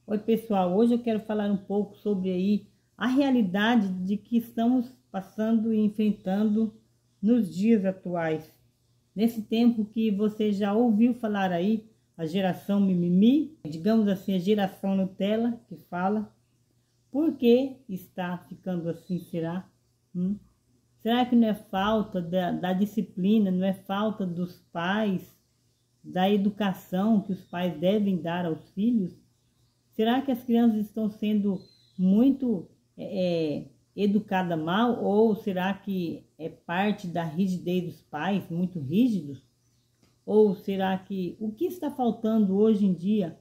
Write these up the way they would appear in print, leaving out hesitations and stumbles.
Oi pessoal, hoje eu quero falar um pouco sobre aí a realidade de que estamos passando e enfrentando nos dias atuais. Nesse tempo que você já ouviu falar aí, a geração mimimi, digamos assim, a geração Nutella que fala. Por que está ficando assim, será? Será que não é falta da disciplina, não é falta dos pais, da educação que os pais devem dar aos filhos? Será que as crianças estão sendo muito educadas mal? Ou será que é parte da rigidez dos pais, muito rígidos? Ou será que o que está faltando hoje em dia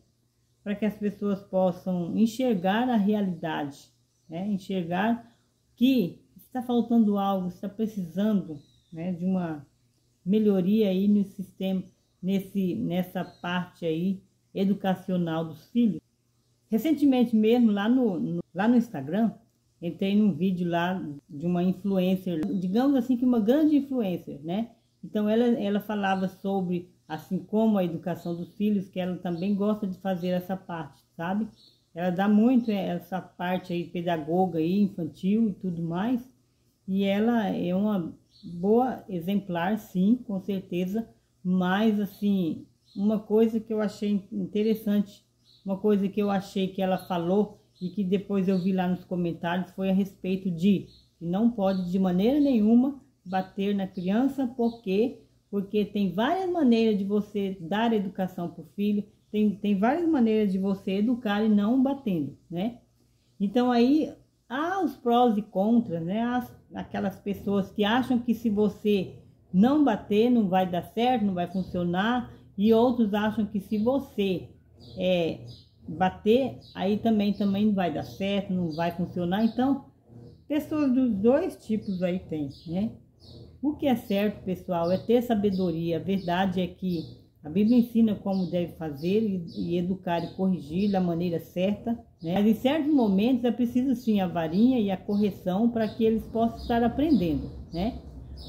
para que as pessoas possam enxergar a realidade, né? Enxergar que está faltando algo, está precisando, né, de uma melhoria aí no sistema, nessa parte aí educacional dos filhos. Recentemente mesmo, lá no Instagram, entrei num vídeo lá de uma influencer, digamos assim que uma grande influencer, né? Então ela falava sobre, assim como a educação dos filhos, que ela também gosta de fazer essa parte, sabe? Ela dá muito essa parte aí pedagoga aí, infantil e tudo mais. E ela é uma boa exemplar, sim, com certeza. Mas, assim, uma coisa que eu achei interessante, uma coisa que eu achei que ela falou e que depois eu vi lá nos comentários foi a respeito de que não pode de maneira nenhuma bater na criança, porque tem várias maneiras de você dar educação para o filho, tem várias maneiras de você educar e não batendo, né? Então aí há os prós e contras, né? Aquelas pessoas que acham que se você não bater não vai dar certo, não vai funcionar, e outros acham que se você bater, aí também não vai dar certo, não vai funcionar. Então, pessoas dos dois tipos aí tem, né? O que é certo, pessoal, é ter sabedoria. A verdade é que a Bíblia ensina como deve fazer e educar e corrigir da maneira certa, né? Mas em certos momentos é preciso sim a varinha e a correção para que eles possam estar aprendendo, né?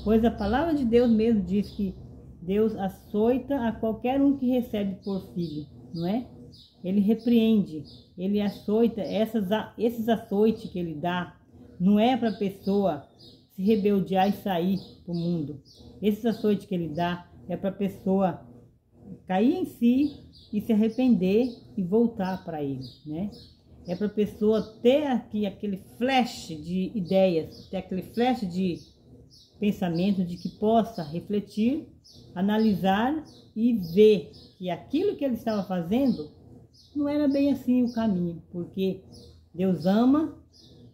Pois a palavra de Deus mesmo diz que Deus açoita a qualquer um que recebe por filho, não é? Ele repreende, ele açoita, esses açoites que ele dá, não é para a pessoa se rebeldear e sair para o mundo. Esses açoites que ele dá é para a pessoa cair em si e se arrepender e voltar para ele, né? É para a pessoa ter aquele flash de ideias, ter aquele flash de pensamento, de que possa refletir, analisar e ver que aquilo que ele estava fazendo não era bem assim o caminho, porque Deus ama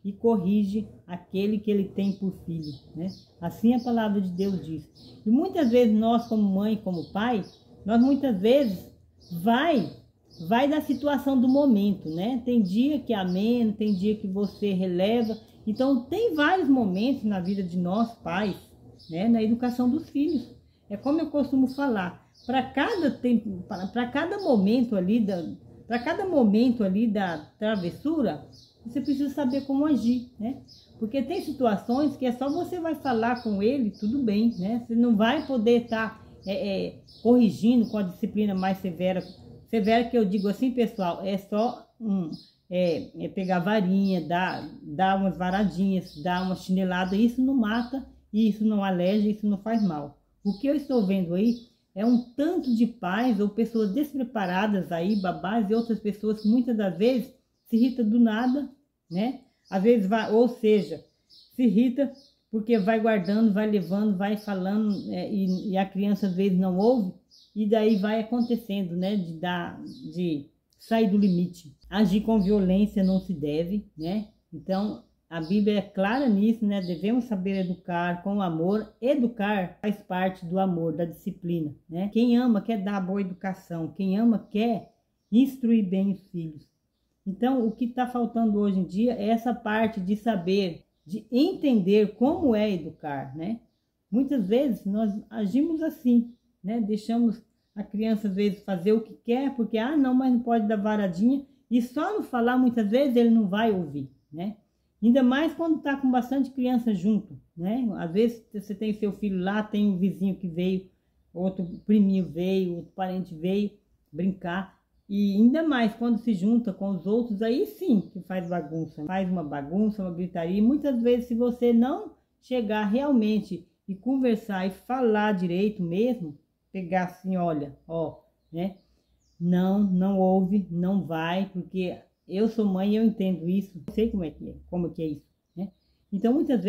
e corrige aquele que ele tem por filho, né? Assim a palavra de Deus diz. E muitas vezes nós, como mãe, como pai, nós muitas vezes vai da situação do momento, né? Tem dia que é ameno, tem dia que você releva. Então tem vários momentos na vida de nós pais, né? Na educação dos filhos. É como eu costumo falar, para cada tempo, para cada momento ali da travessura, você precisa saber como agir, né? Porque tem situações que é só você vai falar com ele, tudo bem, né? Você não vai poder estar corrigindo com a disciplina mais severa. Severa que eu digo assim, pessoal, é só pegar varinha, dar umas varadinhas, dar uma chinelada. Isso não mata, isso não aleja, isso não faz mal. O que eu estou vendo aí é um tanto de pais ou pessoas despreparadas aí, babás e outras pessoas que muitas das vezes se irrita do nada, né? Às vezes vai, ou seja, se irrita porque vai guardando, vai levando, vai falando, e a criança às vezes não ouve, e daí vai acontecendo, né? De sair do limite. Agir com violência não se deve, né? Então, a Bíblia é clara nisso, né? Devemos saber educar com amor. Educar faz parte do amor, da disciplina, né? Quem ama quer dar boa educação, quem ama quer instruir bem os filhos. Então, o que está faltando hoje em dia é essa parte de saber, de entender como é educar, né? Muitas vezes nós agimos assim, né? Deixamos a criança, às vezes, fazer o que quer, porque, não, mas não pode dar varadinha. E só no falar, muitas vezes, ele não vai ouvir, né? Ainda mais quando está com bastante criança junto, né? Às vezes, você tem seu filho lá, tem um vizinho que veio, outro priminho veio, outro parente veio brincar. E ainda mais quando se junta com os outros, aí sim que faz bagunça. Faz uma bagunça, uma gritaria. E muitas vezes, se você não chegar realmente e conversar e falar direito mesmo, pegar assim, olha, ó, né? Não ouve, não vai, porque eu sou mãe e eu entendo isso, eu sei como que é isso, né? Então, muitas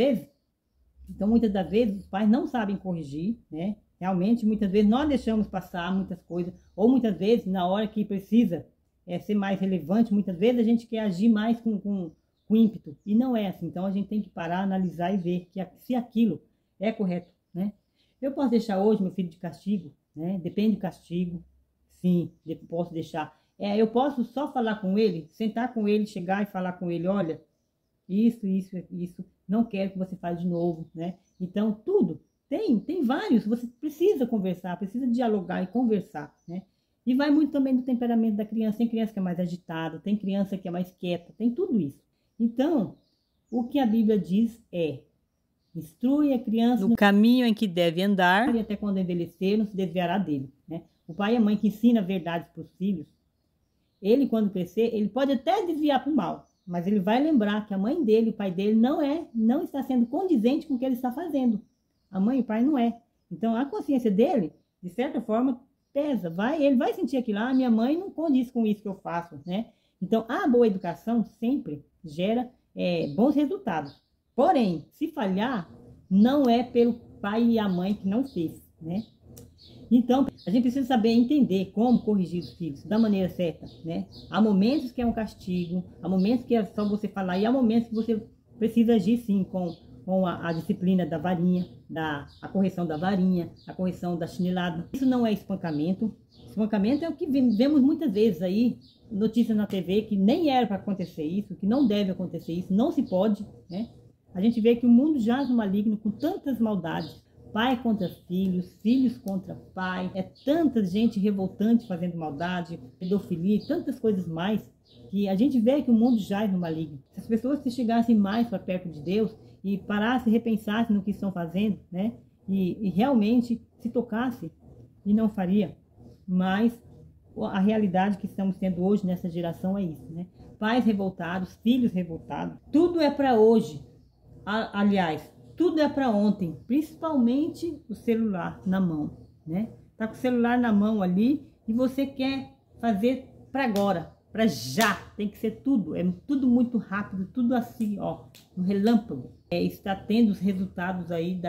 das vezes, os pais não sabem corrigir, né? Realmente, muitas vezes nós deixamos passar muitas coisas, ou muitas vezes, na hora que precisa ser mais relevante, muitas vezes a gente quer agir mais com ímpeto, e não é assim. Então, a gente tem que parar, analisar e ver se aquilo é correto, né? Eu posso deixar hoje meu filho de castigo, né? Depende do castigo, sim, posso deixar. Eu posso só falar com ele, sentar com ele, chegar e falar com ele, olha, isso, não quero que você faça de novo, né? Então, tudo. Tem vários, você precisa conversar, precisa dialogar e conversar, né? E vai muito também do temperamento da criança. Tem criança que é mais agitada, tem criança que é mais quieta, tem tudo isso. Então, o que a Bíblia diz é: instrui a criança no caminho em que deve andar, e até quando envelhecer não se desviará dele, né? O pai e a mãe que ensina verdades para os filhos, ele quando crescer, ele pode até desviar para o mal, mas ele vai lembrar que a mãe dele, o pai dele não está sendo condizente com o que ele está fazendo. A mãe e o pai não é. Então, a consciência dele, de certa forma, pesa. Ele vai sentir aquilo, minha mãe não condiz com isso que eu faço, né? Então, a boa educação sempre gera bons resultados. Porém, se falhar, não é pelo pai e a mãe que não fez, né? Então, a gente precisa saber entender como corrigir os filhos da maneira certa, né? Há momentos que é um castigo, há momentos que é só você falar, e há momentos que você precisa agir sim com a disciplina da varinha, a correção da varinha, a correção da chinelada. Isso não é espancamento. Espancamento é o que vemos muitas vezes aí, notícias na TV, que nem era para acontecer isso, que não deve acontecer isso, não se pode, né? A gente vê que o mundo jaz no maligno com tantas maldades, pai contra filhos, filhos contra pai, tanta gente revoltante fazendo maldade, pedofilia e tantas coisas mais, que a gente vê que o mundo jaz no maligno. Se as pessoas se chegassem mais para perto de Deus e parassem, repensassem no que estão fazendo, né? E realmente se tocasse, e não faria. Mas a realidade que estamos tendo hoje nessa geração é isso, né? Pais revoltados, filhos revoltados, tudo é para hoje. Aliás, tudo é para ontem, principalmente o celular na mão, né? Tá com o celular na mão ali e você quer fazer para agora, para já. Tem que ser tudo, é tudo muito rápido, tudo assim, ó, no relâmpago. Está tendo os resultados aí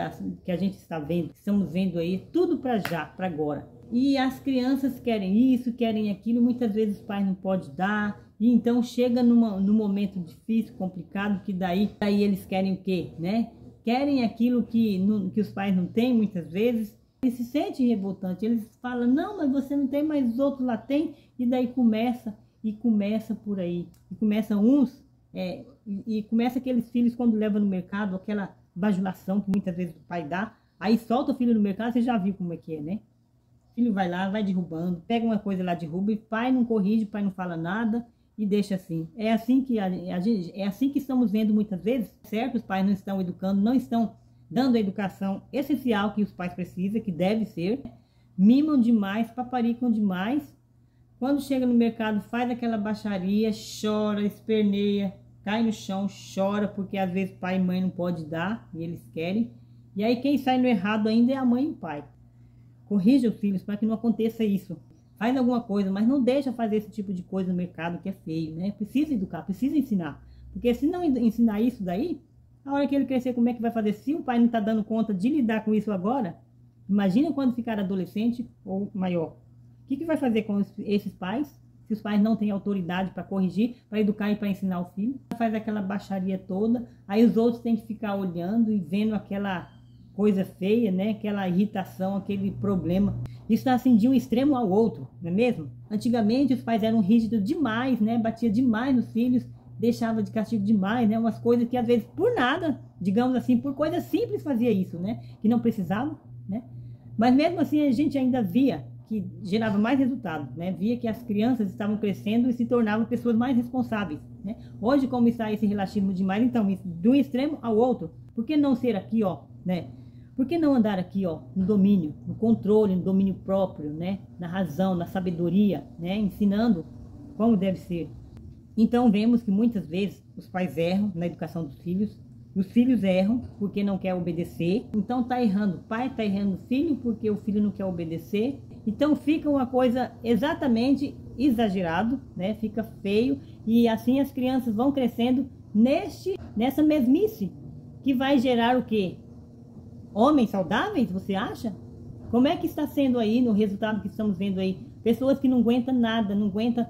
que a gente está vendo, estamos vendo aí, tudo para já, para agora. E as crianças querem isso, querem aquilo, muitas vezes os pais não podem dar, e então chega num momento difícil, complicado, que daí eles querem o quê, né? Querem aquilo que os pais não têm muitas vezes. Eles se sentem revoltantes, eles falam, não, mas você não tem, mas os outros lá tem, e daí começa por aí. E começa começa aqueles filhos quando levam no mercado, aquela bajulação que muitas vezes o pai dá, aí solta o filho no mercado, você já viu como é que é, né? O filho vai lá, vai derrubando, pega uma coisa lá, derruba, e pai não corrige, pai não fala nada, e deixa assim. É assim que estamos vendo muitas vezes, certo? Os pais não estão educando, não estão dando a educação essencial que os pais precisam, que deve ser. Mimam demais, paparicam demais. Quando chega no mercado, faz aquela baixaria, chora, esperneia, cai no chão, chora, porque às vezes pai e mãe não pode dar, e eles querem. E aí quem sai no errado ainda é a mãe e o pai. Corrija os filhos para que não aconteça isso. Faz alguma coisa, mas não deixa fazer esse tipo de coisa no mercado que é feio, né? Precisa educar, precisa ensinar. Porque se não ensinar isso daí, a hora que ele crescer, como é que vai fazer? Se o pai não está dando conta de lidar com isso agora, imagina quando ficar adolescente ou maior. O que vai fazer com esses pais, se os pais não têm autoridade para corrigir, para educar e para ensinar o filho? Faz aquela baixaria toda, aí os outros têm que ficar olhando e vendo aquela coisa feia, né? Aquela irritação, aquele problema. Isso está assim de um extremo ao outro, não é mesmo? Antigamente os pais eram rígidos demais, né? Batia demais nos filhos, deixava de castigo demais, né? Umas coisas que às vezes por nada, digamos assim, por coisas simples fazia isso, né? Que não precisava, né? Mas mesmo assim a gente ainda via que gerava mais resultado, né? Via que as crianças estavam crescendo e se tornavam pessoas mais responsáveis, né? Hoje, como está esse relaxismo demais, então, de um extremo ao outro, por que não ser aqui, ó, né? Por que não andar aqui, ó, no domínio, no controle, no domínio próprio, né? Na razão, na sabedoria, né? Ensinando como deve ser. Então vemos que muitas vezes os pais erram na educação dos filhos, os filhos erram porque não quer obedecer. Então tá errando o pai, tá errando o filho porque o filho não quer obedecer. Então fica uma coisa exatamente exagerado, né? Fica feio e assim as crianças vão crescendo nessa mesmice que vai gerar o quê? Homens saudáveis, você acha? Como é que está sendo aí no resultado que estamos vendo aí? Pessoas que não aguentam nada, não aguentam.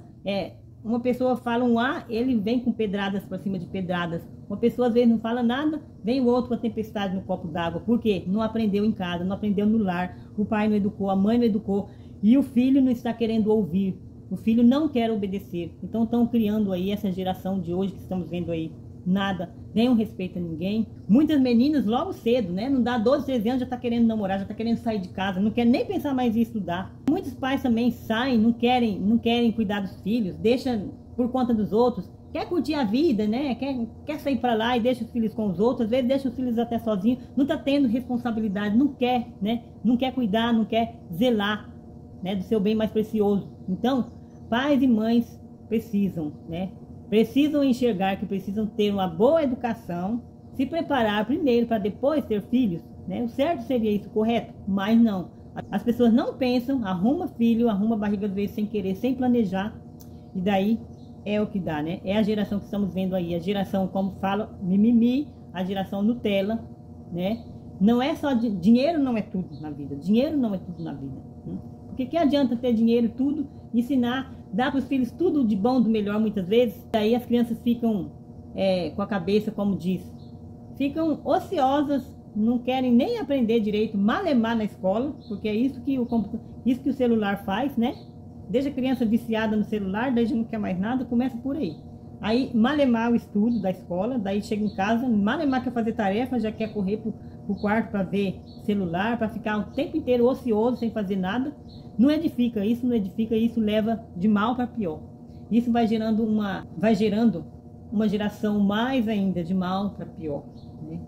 Uma pessoa fala um A, ele vem com pedradas para cima de pedradas. Uma pessoa às vezes não fala nada, vem o outro com a tempestade no copo d'água. Por quê? Não aprendeu em casa, não aprendeu no lar. O pai não educou, a mãe não educou. E o filho não está querendo ouvir. O filho não quer obedecer. Então estão criando aí essa geração de hoje que estamos vendo aí. Nada, nem um respeito a ninguém. Muitas meninas logo cedo, né? Não dá 12, 13 anos, já tá querendo namorar, já tá querendo sair de casa, não quer nem pensar mais em estudar. Muitos pais também saem, não querem cuidar dos filhos, deixam por conta dos outros. Quer curtir a vida, né? Quer sair para lá e deixa os filhos com os outros, às vezes deixa os filhos até sozinhos, não tá tendo responsabilidade, não quer, né? Não quer cuidar, não quer zelar, né, do seu bem mais precioso. Então, pais e mães precisam, né? Precisam enxergar que precisam ter uma boa educação, se preparar primeiro para depois ter filhos, né? O certo seria isso, correto? Mas não. As pessoas não pensam, arruma filho, arruma barriga às vezes sem querer, sem planejar, e daí é o que dá, né? É a geração que estamos vendo aí, a geração, como fala, mimimi, a geração Nutella, né? Não é só dinheiro, não é tudo na vida. Dinheiro não é tudo na vida. Né? Porque que adianta ter dinheiro, tudo, ensinar, dar para os filhos tudo de bom, do melhor muitas vezes. Daí as crianças ficam com a cabeça, como diz, ficam ociosas, não querem nem aprender direito, malemar na escola, porque é isso que o celular faz, né? Deixa a criança viciada no celular, daí já não quer mais nada, começa por aí. Aí malemar o estudo da escola, daí chega em casa, malemar quer fazer tarefa, já quer correr pro quarto para ver celular, para ficar o tempo inteiro ocioso, sem fazer nada. Não edifica, isso não edifica, isso leva de mal para pior. Isso vai gerando uma geração mais ainda de mal para pior, né?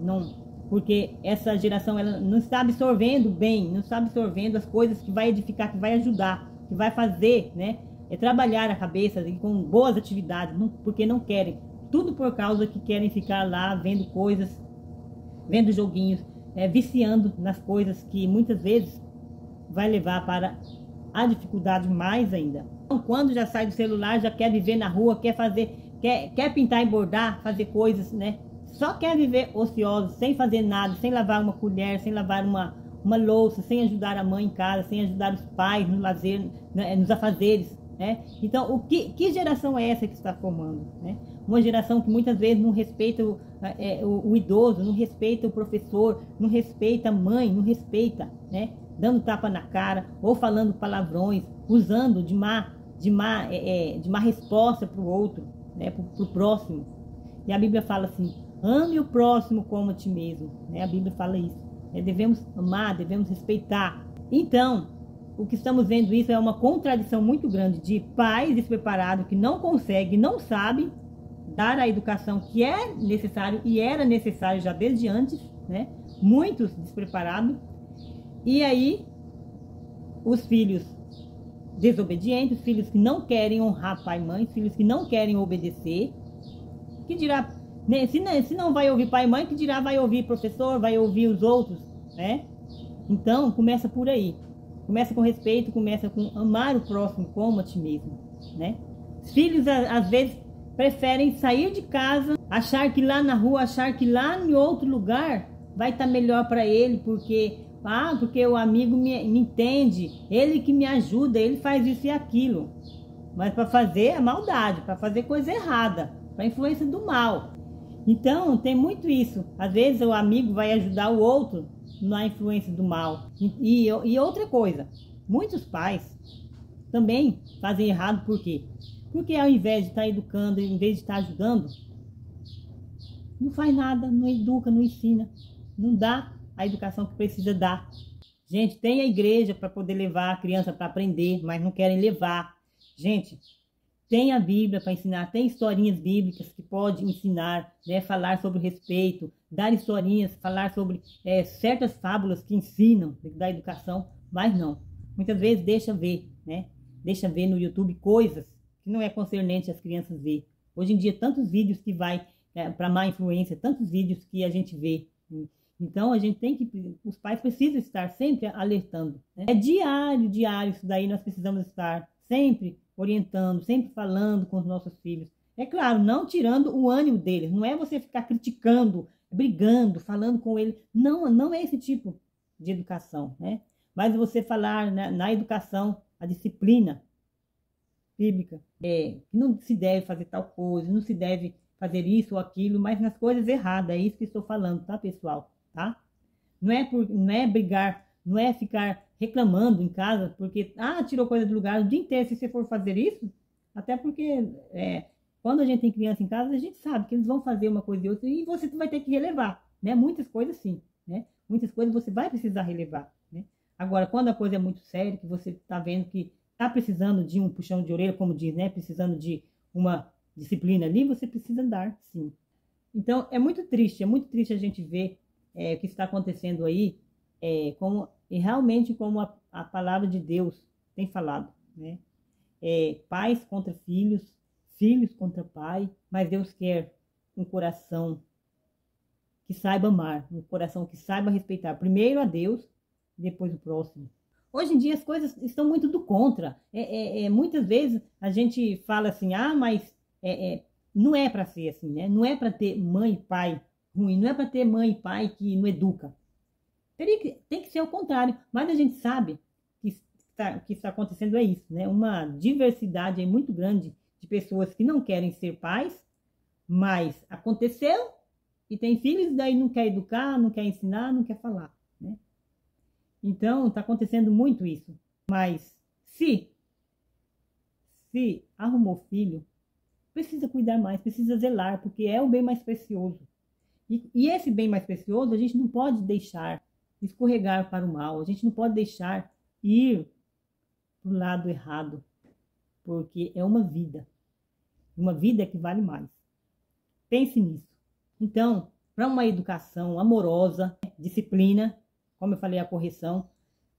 Não, porque essa geração ela não está absorvendo bem, não está absorvendo as coisas que vai edificar, que vai ajudar, que vai fazer, né? É trabalhar a cabeça com boas atividades, porque não querem. Tudo por causa que querem ficar lá vendo coisas, vendo joguinhos, viciando nas coisas que muitas vezes vai levar para a dificuldade mais ainda. Então, quando já sai do celular, já quer viver na rua, quer pintar e bordar, fazer coisas, né? Só quer viver ocioso, sem fazer nada, sem lavar uma colher, sem lavar uma louça, sem ajudar a mãe em casa, sem ajudar os pais no lazer, né, nos afazeres, né? Então, que geração é essa que está formando, né? Uma geração que muitas vezes não respeita o idoso, não respeita o professor, não respeita a mãe, não respeita, né? Dando tapa na cara ou falando palavrões, usando de má resposta para o outro, né? Para o próximo. E a Bíblia fala assim: ame o próximo como a ti mesmo, né? A Bíblia fala isso. Devemos amar, devemos respeitar. Então, o que estamos vendo isso é uma contradição muito grande de pais despreparados que não conseguem, não sabem dar a educação que é necessário e era necessário já desde antes, né? Muitos despreparados. E aí, os filhos desobedientes, filhos que não querem honrar pai e mãe, filhos que não querem obedecer, que dirá, né, se não vai ouvir pai e mãe, que dirá vai ouvir professor, vai ouvir os outros, né? Então, começa por aí. Começa com respeito, começa com amar o próximo como a ti mesmo, né? Os filhos, às vezes, preferem sair de casa, achar que lá na rua, achar que lá em outro lugar vai estar melhor para ele, porque o amigo me entende, ele que me ajuda, ele faz isso e aquilo. Mas para fazer a maldade, para fazer coisa errada, para influência do mal. Então, tem muito isso. Às vezes o amigo vai ajudar o outro na influência do mal. E outra coisa, muitos pais também fazem errado, por quê? Porque ao invés de estar educando, ao invés de estar ajudando, não faz nada, não educa, não ensina, não dá a educação que precisa dar. Gente, tem a igreja para poder levar a criança para aprender, mas não querem levar. Gente, Tem a Bíblia para ensinar, tem historinhas bíblicas que pode ensinar, né, falar sobre respeito, dar historinhas, falar sobre certas fábulas que ensinam da educação, mas não. Muitas vezes deixa ver, né? Deixa ver no YouTube coisas que não é concernente às crianças ver. Hoje em dia, tantos vídeos que vai para má influência, tantos vídeos que a gente vê. Então, a gente tem que, os pais precisam estar sempre alertando, né? É diário, isso daí nós precisamos estar sempre orientando, sempre falando com os nossos filhos. É claro, não tirando o ânimo deles, não é você ficar criticando, brigando, falando com ele. Não, não é esse tipo de educação, né? Mas você falar na educação, a disciplina bíblica, que não se deve fazer tal coisa, não se deve fazer isso ou aquilo, mas nas coisas erradas, é isso que estou falando, tá, pessoal? Tá? Não é brigar, não é ficar reclamando em casa, porque, tirou coisa do lugar o dia inteiro, se você for fazer isso, até porque quando a gente tem criança em casa, a gente sabe que eles vão fazer uma coisa e outra, e você vai ter que relevar, né? Muitas coisas sim, né? Muitas coisas você vai precisar relevar, né? Agora, quando a coisa é muito séria, que você está vendo que está precisando de um puxão de orelha, como diz, né? Precisando de uma disciplina ali, você precisa dar, sim. Então, é muito triste a gente ver o que está acontecendo aí, realmente como a palavra de Deus tem falado, né? Pais contra filhos, filhos contra pai, mas Deus quer um coração que saiba amar, um coração que saiba respeitar primeiro a Deus, depois o próximo. Hoje em dia as coisas estão muito do contra. Muitas vezes a gente fala assim, mas não é para ser assim, né? Não é para ter mãe e pai ruim, não é para ter mãe e pai que não educa. Tem que ser o contrário, mas a gente sabe que está acontecendo isso, né? Uma diversidade aí muito grande de pessoas que não querem ser pais, mas aconteceu e tem filhos, daí não quer educar, não quer ensinar, não quer falar, né? Então, está acontecendo muito isso. Mas se arrumou filho, precisa cuidar mais, precisa zelar, porque é o bem mais precioso. E esse bem mais precioso, a gente não pode deixar escorregar para o mal, a gente não pode deixar ir para o lado errado, porque é uma vida que vale mais. Pense nisso. Então, para uma educação amorosa, disciplina, como eu falei, a correção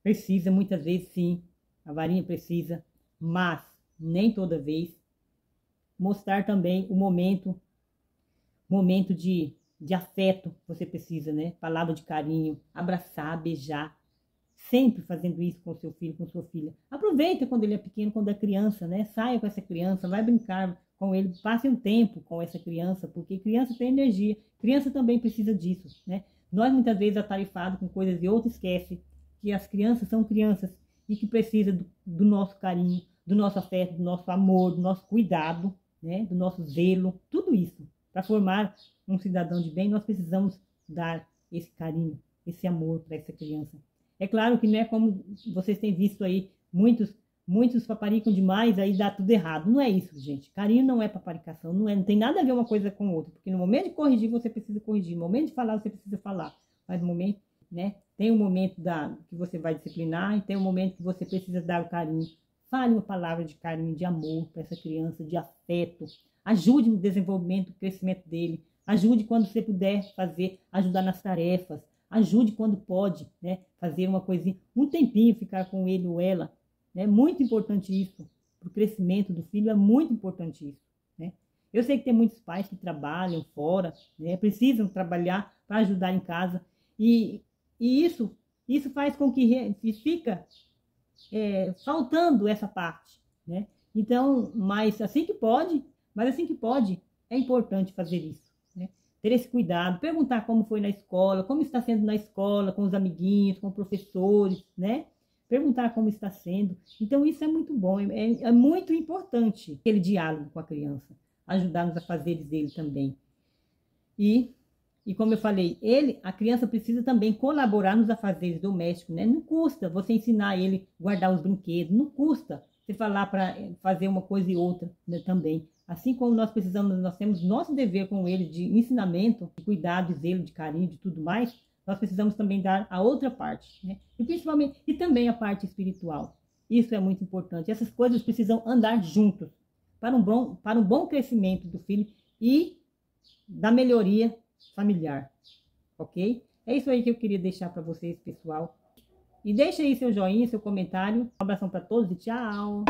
precisa, muitas vezes sim, a varinha precisa, mas nem toda vez. Mostrar também o momento de afeto que você precisa, né? Palavra de carinho, abraçar, beijar, sempre fazendo isso com seu filho, com sua filha. Aproveita quando ele é pequeno, quando é criança, né? Saia com essa criança, vai brincar com ele, passe um tempo com essa criança, porque criança tem energia, criança também precisa disso, né? Nós muitas vezes atarifados com coisas e outros esquece que as crianças são crianças e que precisam do nosso carinho, do nosso afeto, do nosso amor, do nosso cuidado, né? Do nosso zelo, tudo isso. Para formar um cidadão de bem, nós precisamos dar esse carinho, esse amor para essa criança. É claro que não é como vocês têm visto aí, muitos paparicam demais, aí dá tudo errado. Não é isso, gente. Carinho não é paparicação, não tem nada a ver uma coisa com outra, porque no momento de corrigir, você precisa corrigir, no momento de falar, você precisa falar. Mas no momento, né, tem um momento que você vai disciplinar e tem um momento que você precisa dar o carinho. Fale uma palavra de carinho, de amor para essa criança, de afeto. Ajude no desenvolvimento, no crescimento dele. Ajude quando você puder ajudar nas tarefas. Ajude quando pode, né, fazer uma coisinha, um tempinho ficar com ele ou ela. É muito importante isso. Para o crescimento do filho é muito importante isso, né? Eu sei que tem muitos pais que trabalham fora, né, precisam trabalhar para ajudar em casa. E isso faz com que fica faltando essa parte, né? Então, mas assim que pode, é importante fazer isso, né? Ter esse cuidado, perguntar como foi na escola, como está sendo na escola, com os amiguinhos, com professores, né? Perguntar como está sendo. Então, isso é muito bom, é muito importante aquele diálogo com a criança, ajudar nos afazeres dele também. E como eu falei, a criança precisa também colaborar nos afazeres domésticos, né? Não custa você ensinar ele a guardar os brinquedos, não custa você falar para fazer uma coisa e outra, né, também. Assim como nós temos nosso dever com ele de ensinamento, de cuidado, de zelo, de carinho, de tudo mais, nós precisamos também dar a outra parte, né? E também a parte espiritual. Isso é muito importante. Essas coisas precisam andar juntos. para um bom crescimento do filho e da melhoria familiar, ok? É isso aí que eu queria deixar para vocês, pessoal. E deixa aí seu joinha, seu comentário. Um abração para todos e tchau!